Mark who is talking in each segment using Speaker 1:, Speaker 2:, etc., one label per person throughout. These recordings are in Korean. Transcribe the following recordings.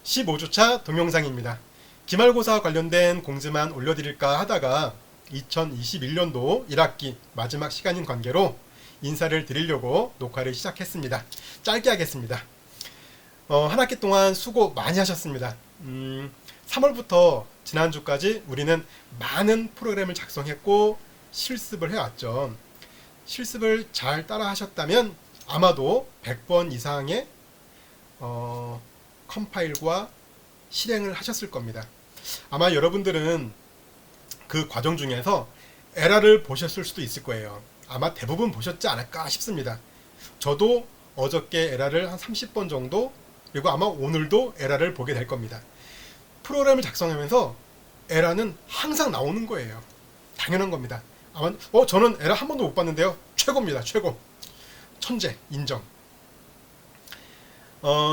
Speaker 1: 15주차 동영상입니다. 기말고사 관련된 공지만 올려드릴까 하다가 2021년도 1학기 마지막 시간인 관계로 인사를 드리려고 녹화를 시작했습니다. 짧게 하겠습니다. 한 학기 동안 수고 많이 하셨습니다. 3월부터 지난주까지 우리는 많은 프로그램을 작성했고 실습을 해왔죠. 실습을 잘 따라 하셨다면 아마도 100번 이상의 컴파일과 실행을 하셨을 겁니다. 아마 여러분들은 그 과정 중에서 에러를 보셨을 수도 있을 거예요. 아마 대부분 보셨지 않을까 싶습니다. 저도 어저께 에러를 한 30번 정도, 그리고 아마 오늘도 에러를 보게 될 겁니다. 프로그램을 작성하면서 에러는 항상 나오는 거예요. 당연한 겁니다. 아마 저는 에러 한 번도 못 봤는데요. 최고입니다. 최고. 천재 인정.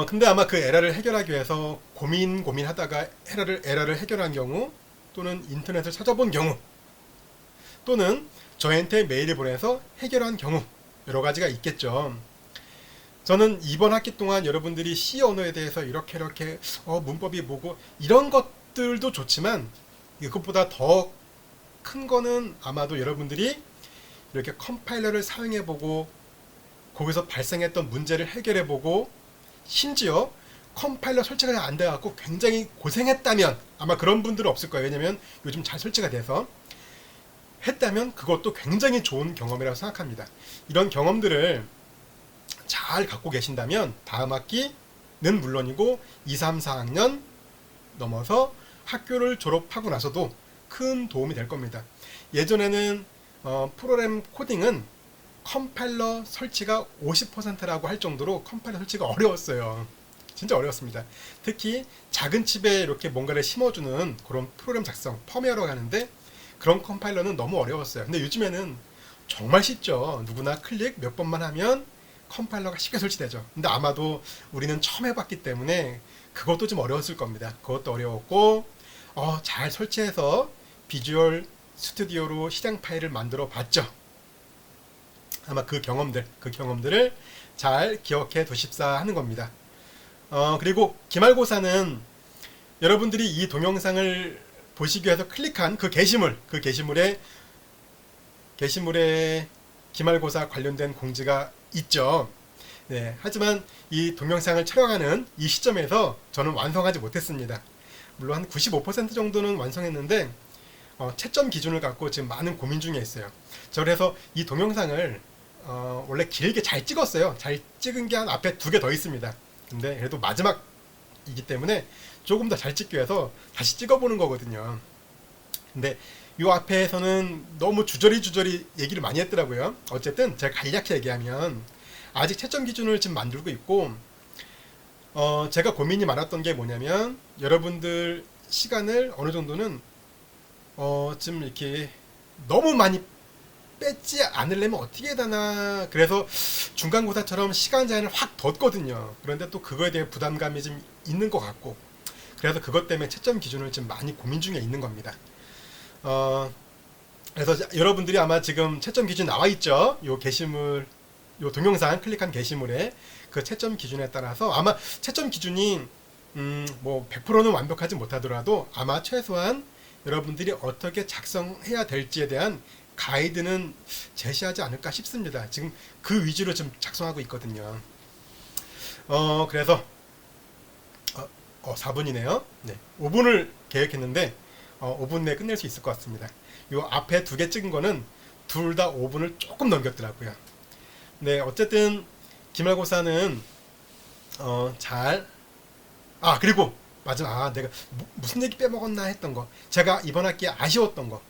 Speaker 1: 근데 아마 그 에러를 해결하기 위해서 고민하다가 에러를 해결한 경우, 또는 인터넷을 찾아본 경우, 또는 저한테 메일을 보내서 해결한 경우, 여러 가지가 있겠죠. 저는 이번 학기 동안 여러분들이 C 언어에 대해서 이렇게 문법이 뭐고 이런 것들도 좋지만, 이것보다 더 큰 거는 아마도 여러분들이 이렇게 컴파일러를 사용해보고 거기서 발생했던 문제를 해결해보고, 심지어 컴파일러 설치가 안 돼갖고 굉장히 고생했다면, 아마 그런 분들은 없을 거예요. 왜냐면 요즘 잘 설치가 돼서 했다면 그것도 굉장히 좋은 경험이라고 생각합니다. 이런 경험들을 잘 갖고 계신다면 다음 학기는 물론이고 2, 3, 4학년 넘어서 학교를 졸업하고 나서도 큰 도움이 될 겁니다. 예전에는 프로그램 코딩은 컴파일러 설치가 50%라고 할 정도로 컴파일러 설치가 어려웠어요. 진짜 어려웠습니다. 특히 작은 칩에 이렇게 뭔가를 심어주는 그런 프로그램 작성, 펌웨어라고 하는데, 그런 컴파일러는 너무 어려웠어요. 근데 요즘에는 정말 쉽죠. 누구나 클릭 몇 번만 하면 컴파일러가 쉽게 설치되죠. 근데 아마도 우리는 처음 해봤기 때문에 그것도 좀 어려웠을 겁니다. 그것도 어려웠고, 잘 설치해서 비주얼 스튜디오로 실행 파일을 만들어 봤죠. 아마 그 경험들을 잘 기억해 두십사 하는 겁니다. 그리고 기말고사는 여러분들이 이 동영상을 보시기 위해서 클릭한 그 게시물에 기말고사 관련된 공지가 있죠. 네, 하지만 이 동영상을 촬영하는 이 시점에서 저는 완성하지 못했습니다. 물론 한 95% 정도는 완성했는데 채점 기준을 갖고 지금 많은 고민 중에 있어요. 저 그래서 이 동영상을 원래 길게 잘 찍었어요. 잘 찍은 게 한 앞에 2개 더 있습니다. 근데 그래도 마지막이기 때문에 조금 더 잘 찍기 위해서 다시 찍어보는 거거든요. 근데 이 앞에서는 너무 주저리 얘기를 많이 했더라고요. 어쨌든 제가 간략히 얘기하면, 아직 채점 기준을 지금 만들고 있고, 제가 고민이 많았던 게 뭐냐면, 여러분들 시간을 어느 정도는 좀 이렇게 너무 많이 뺏지 않으려면 어떻게 해야 되나. 그래서 중간고사처럼 시간 제한을 확 뒀거든요. 그런데 또 그거에 대한 부담감이 좀 있는 것 같고, 그래서 그것 때문에 채점 기준을 좀 많이 고민 중에 있는 겁니다. 그래서 여러분들이 아마 지금 채점 기준 나와 있죠. 요 게시물, 요 동영상 클릭한 게시물에 그 채점 기준에 따라서 아마 채점 기준이 뭐 100%는 완벽하지 못하더라도 아마 최소한 여러분들이 어떻게 작성해야 될지에 대한 가이드는 제시하지 않을까 싶습니다. 지금 그 위주로 좀 작성하고 있거든요. 그래서 4분이네요. 네, 5분을 계획했는데 5분 내에 끝낼 수 있을 것 같습니다. 요 앞에 2개 찍은 거는 둘 다 5분을 조금 넘겼더라고요. 네, 어쨌든 기말고사는 그리고 마지막 내가 무슨 얘기 빼먹었나 했던 거, 제가 이번 학기에 아쉬웠던 거,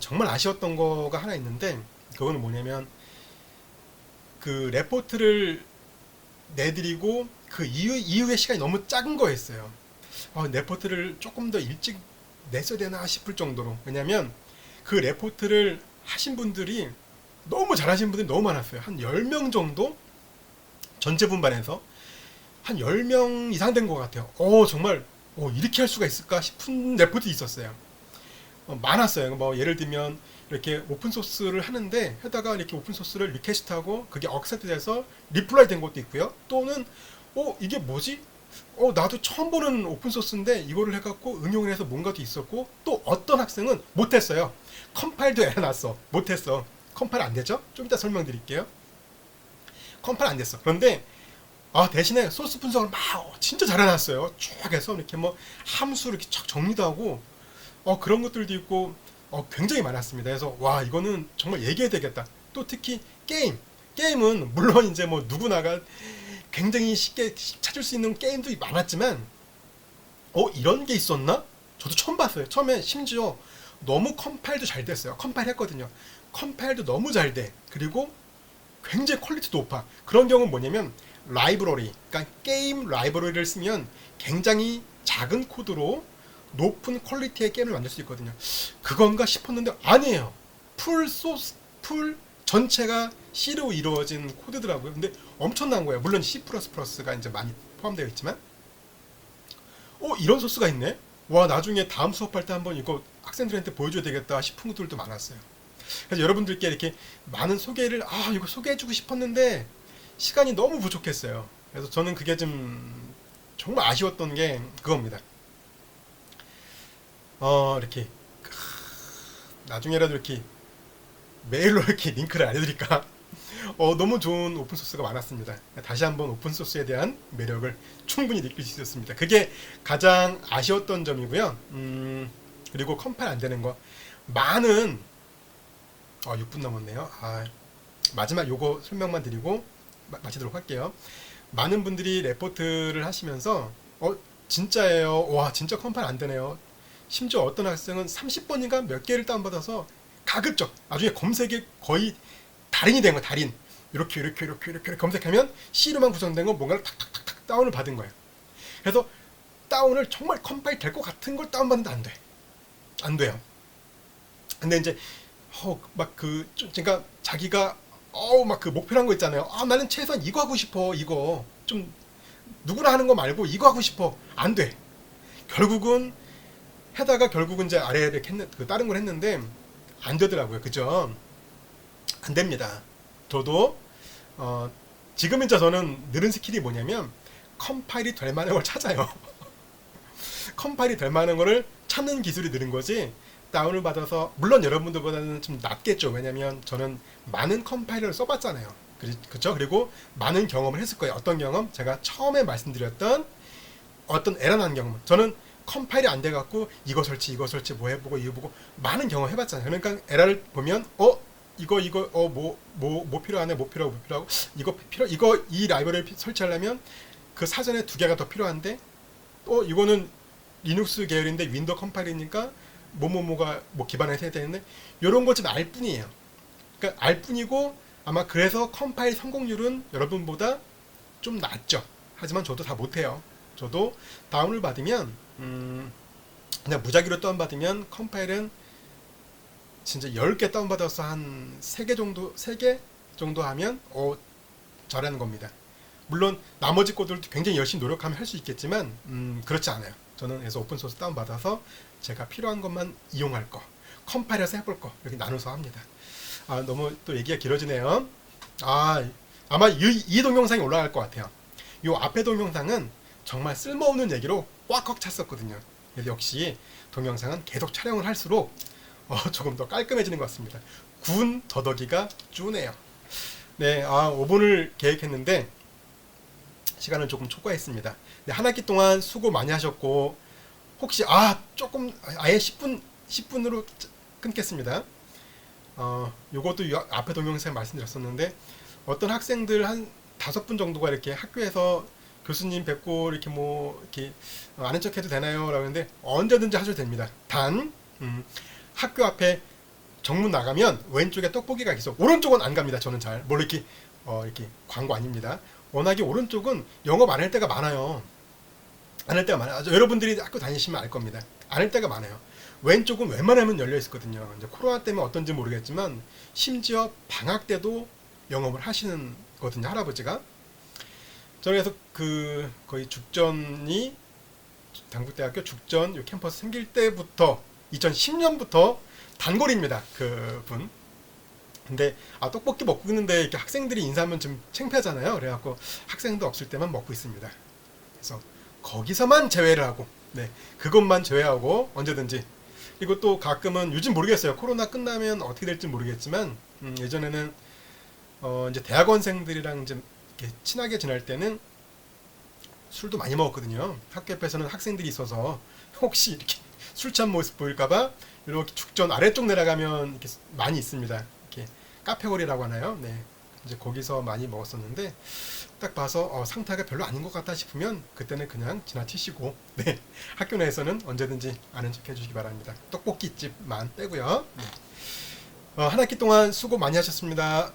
Speaker 1: 정말 아쉬웠던 거가 하나 있는데, 그거는 뭐냐면 그 레포트를 내드리고 그 이후의 시간이 너무 작은 거였어요. 레포트를 조금 더 일찍 냈어야 되나 싶을 정도로. 왜냐면 그 레포트를 하신 분들이 너무 잘하신 분들이 너무 많았어요. 한 10명 정도 전체 분반에서 한 10명 이상 된 것 같아요. 정말 이렇게 할 수가 있을까 싶은 레포트 있었어요. 많았어요. 뭐 예를 들면 이렇게 오픈소스를 하는데, 하다가 이렇게 오픈소스를 리퀘스트하고 그게 억셉트 돼서 리플라이 된 것도 있고요. 또는 이게 뭐지? 나도 처음 보는 오픈소스인데 이거를 해갖고 응용을 해서 뭔가도 있었고, 또 어떤 학생은 못했어요. 컴파일도 해놨어. 못했어. 컴파일 안 되죠? 좀 이따 설명드릴게요. 컴파일 안 됐어. 그런데 대신에 소스 분석을 막 진짜 잘해놨어요. 쭉 해서 이렇게 뭐 함수 이렇게 쫙 정리도 하고 그런 것들도 있고 굉장히 많았습니다. 그래서 와, 이거는 정말 얘기해야 되겠다. 또 특히 게임은 물론 이제 뭐 누구나가 굉장히 쉽게 찾을 수 있는 게임도 많았지만 이런 게 있었나? 저도 처음 봤어요. 처음에 심지어 너무 컴파일도 잘 됐어요. 컴파일 했거든요. 컴파일도 너무 잘 돼. 그리고 굉장히 퀄리티 높아. 그런 경우는 뭐냐면 라이브러리, 그러니까 게임 라이브러리를 쓰면 굉장히 작은 코드로 높은 퀄리티의 게임을 만들 수 있거든요. 그건가 싶었는데 아니에요. 풀 전체가 C로 이루어진 코드더라고요. 근데 엄청난 거예요. 물론 C++가 이제 많이 포함되어 있지만 이런 소스가 있네. 와, 나중에 다음 수업할 때 한번 이거 학생들한테 보여줘야 되겠다 싶은 것들도 많았어요. 그래서 여러분들께 이렇게 많은 소개를 이거 소개해주고 싶었는데 시간이 너무 부족했어요. 그래서 저는 그게 좀 정말 아쉬웠던 게 그겁니다. 이렇게 나중에라도 이렇게 메일로 이렇게 링크를 알려드릴까? 너무 좋은 오픈소스가 많았습니다. 다시 한번 오픈소스에 대한 매력을 충분히 느낄 수 있었습니다. 그게 가장 아쉬웠던 점이고요. 그리고 컴파일 안 되는 거. 많은 6분 넘었네요. 마지막 요거 설명만 드리고 마치도록 할게요. 많은 분들이 레포트를 하시면서 진짜예요. 와, 진짜 컴파일 안 되네요. 심지어 어떤 학생은 30번인가 몇 개를 다운받아서 가급적 나중에 검색이 거의 달인이 된 거야. 달인. 이렇게 검색하면 C로만 구성된 건 뭔가를 탁탁탁탁 다운을 받은 거예요. 그래서 다운을 정말 컴파일 될 것 같은 걸 다운받는데 안 돼. 안 돼요. 근데 이제 그러니까 자기가 막 그 목표란 거 있잖아요. 나는 최소한 이거 하고 싶어. 이거 좀 누구나 하는 거 말고 이거 하고 싶어. 안 돼. 결국은 이제 아래를 다른 걸 했는데 안 되더라고요. 그죠? 안 됩니다. 저도 지금 이제 저는 늘은 스킬이 뭐냐면 컴파일이 될 만한 걸 찾아요. 컴파일이 될 만한 거를 찾는 기술이 늘은 거지. 다운을 받아서 물론 여러분들보다는 좀 낫겠죠. 왜냐면 저는 많은 컴파일러를 써봤잖아요. 그렇죠? 그리고 많은 경험을 했을 거예요. 어떤 경험? 제가 처음에 말씀드렸던 어떤 에러 난 경험. 저는 컴파일이 안 돼갖고 이거 설치 뭐 해보고 이거 보고 많은 경험 해봤잖아요. 그러니까 에러를 보면 뭐 필요하네, 뭐 필요하고 이거 이 라이브러리를 설치하려면 그 사전에 2개가 더 필요한데 이거는 리눅스 계열인데 윈도우 컴파일이니까 뭐가 기반에서 해야 되는데 이런 거 좀 알 뿐이에요. 그러니까 알 뿐이고 아마 그래서 컴파일 성공률은 여러분보다 좀 낮죠. 하지만 저도 다 못해요. 저도 다운을 받으면 그냥 무작위로 다운받으면 컴파일은 진짜 10개 다운받아서 한 3개 정도 하면 잘하는 겁니다. 물론 나머지 코드들도 굉장히 열심히 노력하면 할 수 있겠지만 그렇지 않아요. 저는 그래서 오픈소스 다운받아서 제가 필요한 것만 이용할 거, 컴파일해서 해볼 거 이렇게 나눠서 합니다. 너무 또 얘기가 길어지네요. 아마 이 동영상이 올라갈 것 같아요. 이 앞에 동영상은 정말 쓸모없는 얘기로 꽉꽉 찼었거든요. 그래서 역시 동영상은 계속 촬영을 할수록 조금 더 깔끔해지는 것 같습니다. 군 더덕이가 쭈네요. 네, 5분을 계획했는데 시간을 조금 초과했습니다. 네, 한 학기 동안 수고 많이 하셨고 혹시 조금 아예 10분으로 끊겠습니다. 요것도 앞에 동영상에 말씀드렸었는데 어떤 학생들 한 5분 정도가 이렇게 학교에서 교수님 뵙고 이렇게 이렇게 아는 척 해도 되나요? 라고 했는데 언제든지 하셔도 됩니다. 단 학교 앞에 정문 나가면 왼쪽에 떡볶이가 있어. 오른쪽은 안 갑니다. 저는 잘 물론 이렇게 광고 아닙니다. 워낙에 오른쪽은 영업 안 할 때가 많아요. 안 할 때가 많아요. 여러분들이 학교 다니시면 알 겁니다. 안 할 때가 많아요. 왼쪽은 웬만하면 열려 있었거든요. 이제 코로나 때문에 어떤지 모르겠지만 심지어 방학 때도 영업을 하시는 거거든요. 할아버지가. 저는 그래서 거의 죽전이 당국대학교 죽전 요 캠퍼스 생길 때부터 2010년부터 단골입니다. 그분. 근데 떡볶이 먹고 있는데 이렇게 학생들이 인사하면 좀 창피하잖아요. 그래갖고 학생도 없을 때만 먹고 있습니다. 그래서 거기서만 제외를 하고, 네, 그것만 제외하고 언제든지. 그리고 또 가끔은 요즘 모르겠어요. 코로나 끝나면 어떻게 될지 모르겠지만 예전에는 이제 대학원생들이랑 이제 이렇게 친하게 지낼 때는 술도 많이 먹었거든요. 학교 옆에서는 학생들이 있어서 혹시 이렇게 술 취한 모습 보일까봐 이렇게 죽전 아래쪽 내려가면 이렇게 많이 있습니다. 이렇게 카페거리라고 하나요? 네. 이제 거기서 많이 먹었었는데 딱 봐서 상태가 별로 아닌 것 같다 싶으면 그때는 그냥 지나치시고 네. 학교 내에서는 언제든지 아는 척 해주시기 바랍니다. 떡볶이집만 빼고요. 네. 한 학기 동안 수고 많이 하셨습니다.